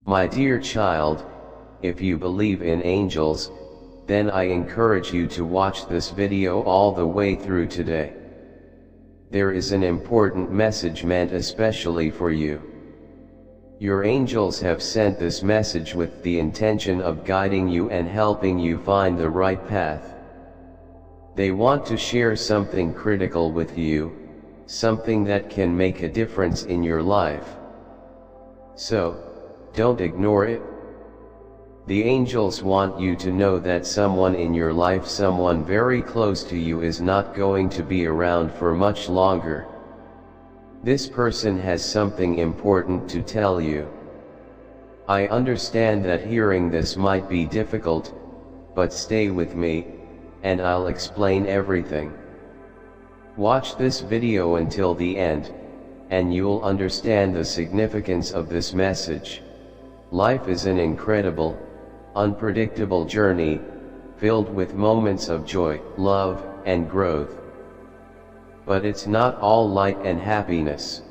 My dear child, if you believe in angels, then I encourage you to watch this video all the way through today. There is an important message meant especially for you. Your angels have sent this message with the intention of guiding you and helping you find the right path. They want to share something critical with you, something that can make a difference in your life. So, don't ignore it. The angels want you to know that someone in your life, someone very close to you, is not going to be around for much longer. This person has something important to tell you. I understand that hearing this might be difficult, but stay with me, and I'll explain everything. Watch this video until the end, and you'll understand the significance of this message. Life is an incredible, unpredictable journey, filled with moments of joy, love, and growth. But it's not all light and happiness.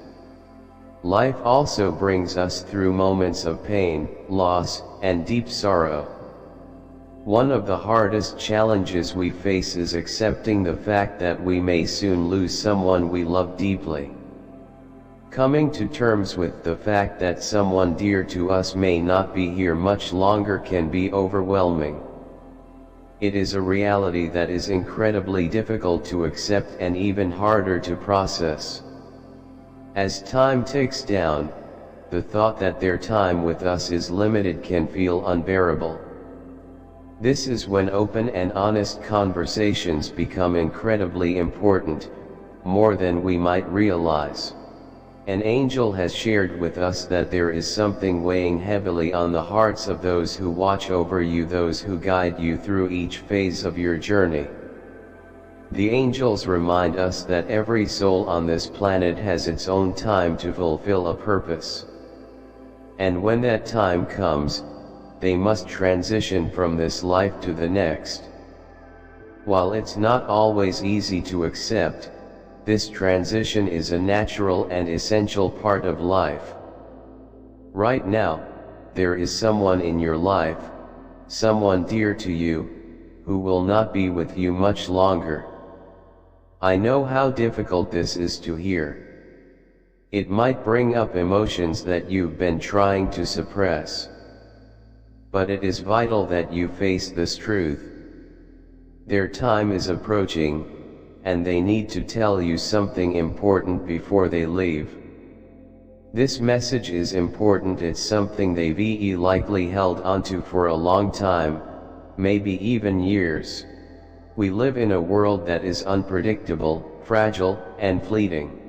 Life also brings us through moments of pain, loss, and deep sorrow. One of the hardest challenges we face is accepting the fact that we may soon lose someone we love deeply. Coming to terms with the fact that someone dear to us may not be here much longer can be overwhelming. It is a reality that is incredibly difficult to accept and even harder to process. As time ticks down, the thought that their time with us is limited can feel unbearable. This is when open and honest conversations become incredibly important, more than we might realize. An angel has shared with us that there is something weighing heavily on the hearts of those who watch over you, those who guide you through each phase of your journey. The angels remind us that every soul on this planet has its own time to fulfill a purpose. And when that time comes, they must transition from this life to the next. While it's not always easy to accept, this transition is a natural and essential part of life. Right now, there is someone in your life, someone dear to you, who will not be with you much longer. I know how difficult this is to hear. It might bring up emotions that you've been trying to suppress. But it is vital that you face this truth. Their time is approaching, and they need to tell you something important before they leave. This message is important. It's something they've likely held onto for a long time, maybe even years. We live in a world that is unpredictable, fragile, and fleeting.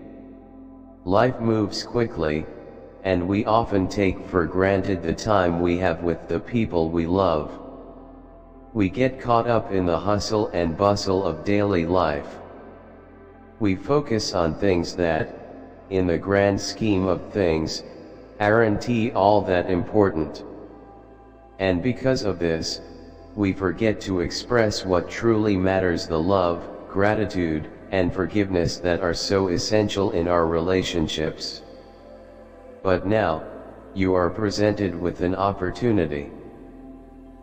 Life moves quickly, and we often take for granted the time we have with the people we love. We get caught up in the hustle and bustle of daily life. We focus on things that, in the grand scheme of things, aren't all that important. And because of this, we forget to express what truly matters: the love, gratitude, and forgiveness that are so essential in our relationships. But now, you are presented with an opportunity.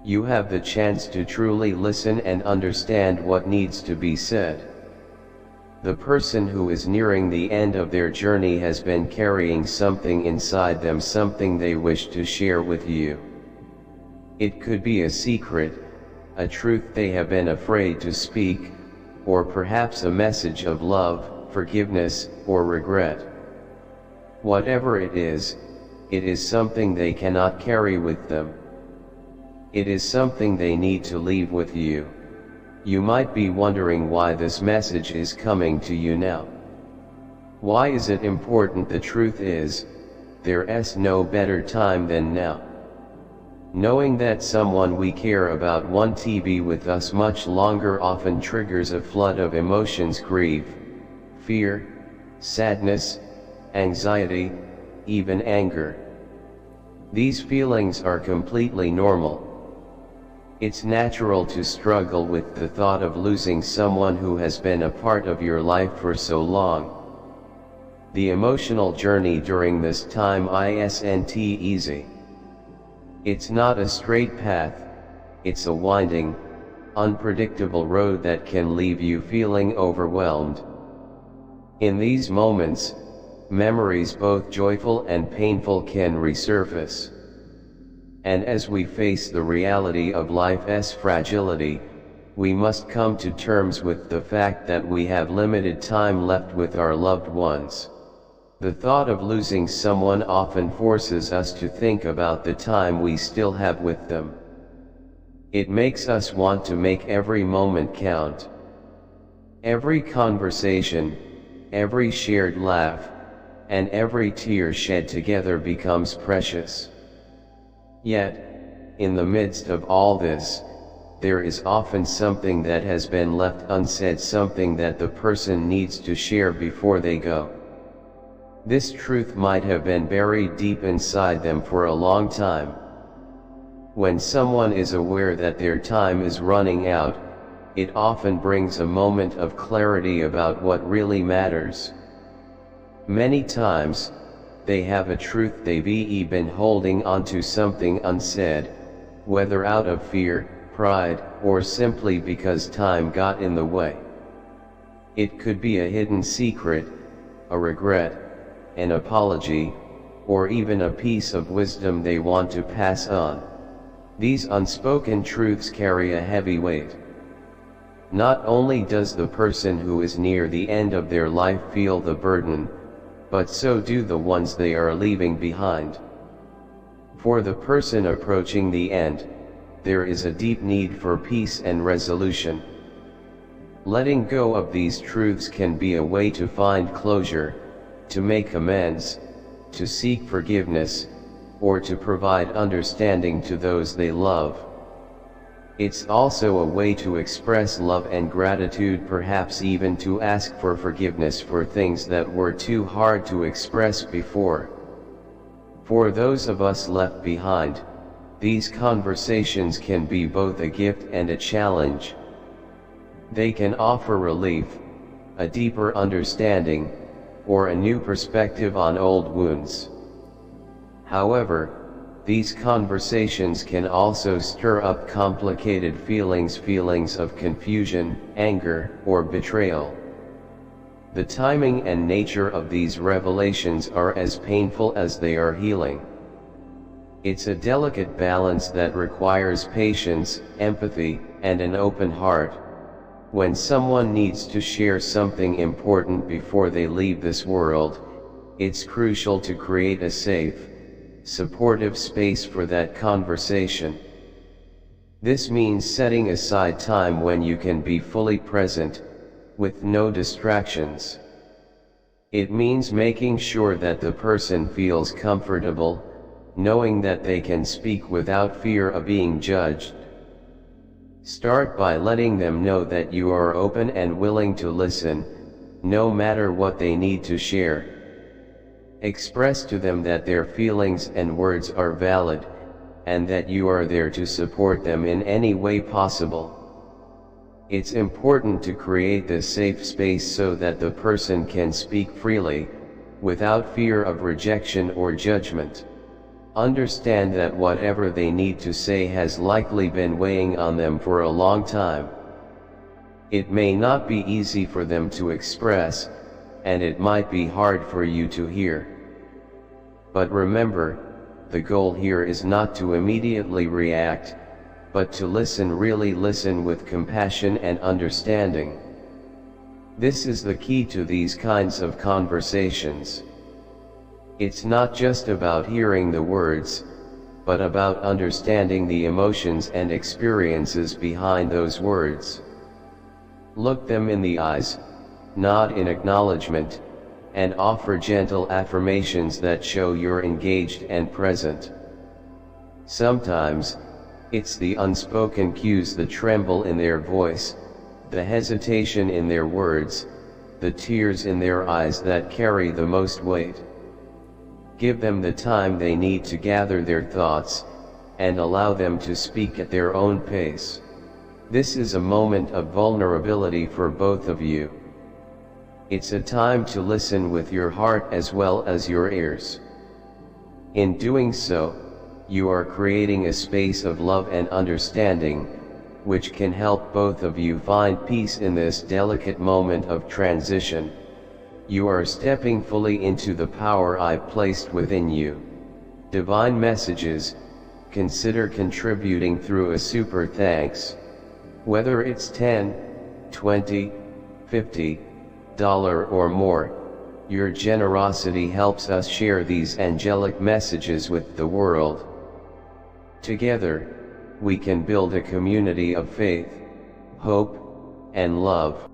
You have the chance to truly listen and understand what needs to be said. The person who is nearing the end of their journey has been carrying something inside them, something they wish to share with you. It could be a secret, a truth they have been afraid to speak, or perhaps a message of love, forgiveness, or regret. Whatever it is something they cannot carry with them. It is something they need to leave with you. You might be wondering why this message is coming to you now. Why is it important? The truth is, there's no better time than now. Knowing that someone we care about won't be with us much longer often triggers a flood of emotions: grief, fear, sadness, anxiety, even anger. These feelings are completely normal. It's natural to struggle with the thought of losing someone who has been a part of your life for so long. The emotional journey during this time isn't easy. It's not a straight path, it's a winding, unpredictable road that can leave you feeling overwhelmed. In these moments, memories both joyful and painful can resurface. And as we face the reality of life's fragility, we must come to terms with the fact that we have limited time left with our loved ones. The thought of losing someone often forces us to think about the time we still have with them. It makes us want to make every moment count. Every conversation, every shared laugh, and every tear shed together becomes precious. Yet, in the midst of all this, there is often something that has been left unsaid, something that the person needs to share before they go. This truth might have been buried deep inside them for a long time. When someone is aware that their time is running out, it often brings a moment of clarity about what really matters. Many times, they have a truth they've been holding onto, something unsaid, whether out of fear, pride, or simply because time got in the way. It could be a hidden secret, a regret, an apology, or even a piece of wisdom they want to pass on. These unspoken truths carry a heavy weight. Not only does the person who is near the end of their life feel the burden, but so do the ones they are leaving behind. For the person approaching the end, there is a deep need for peace and resolution. Letting go of these truths can be a way to find closure, to make amends, to seek forgiveness, or to provide understanding to those they love. It's also a way to express love and gratitude, perhaps even to ask for forgiveness for things that were too hard to express before. For those of us left behind, these conversations can be both a gift and a challenge. They can offer relief, a deeper understanding, or a new perspective on old wounds. However, these conversations can also stir up complicated feelings of confusion, anger, or betrayal. The timing and nature of these revelations are as painful as they are healing. It's a delicate balance that requires patience, empathy, and an open heart. When someone needs to share something important before they leave this world, it's crucial to create a safe, supportive space for that conversation. This means setting aside time when you can be fully present, with no distractions. It means making sure that the person feels comfortable, knowing that they can speak without fear of being judged. Start by letting them know that you are open and willing to listen, no matter what they need to share. Express to them that their feelings and words are valid, and that you are there to support them in any way possible. It's important to create this safe space so that the person can speak freely, without fear of rejection or judgment. Understand that whatever they need to say has likely been weighing on them for a long time. It may not be easy for them to express, and it might be hard for you to hear. But remember, the goal here is not to immediately react, but to really listen with compassion and understanding. This is the key to these kinds of conversations. It's not just about hearing the words, but about understanding the emotions and experiences behind those words. Look them in the eyes, nod in acknowledgement, and offer gentle affirmations that show you're engaged and present. Sometimes, it's the unspoken cues, the tremble in their voice, the hesitation in their words, the tears in their eyes that carry the most weight. Give them the time they need to gather their thoughts, and allow them to speak at their own pace. This is a moment of vulnerability for both of you. It's a time to listen with your heart as well as your ears. In doing so, you are creating a space of love and understanding, which can help both of you find peace in this delicate moment of transition. You are stepping fully into the power I've placed within you. Divine messages, consider contributing through a super thanks. Whether it's $10, $20, $50 or more, your generosity helps us share these angelic messages with the world. Together, we can build a community of faith, hope, and love.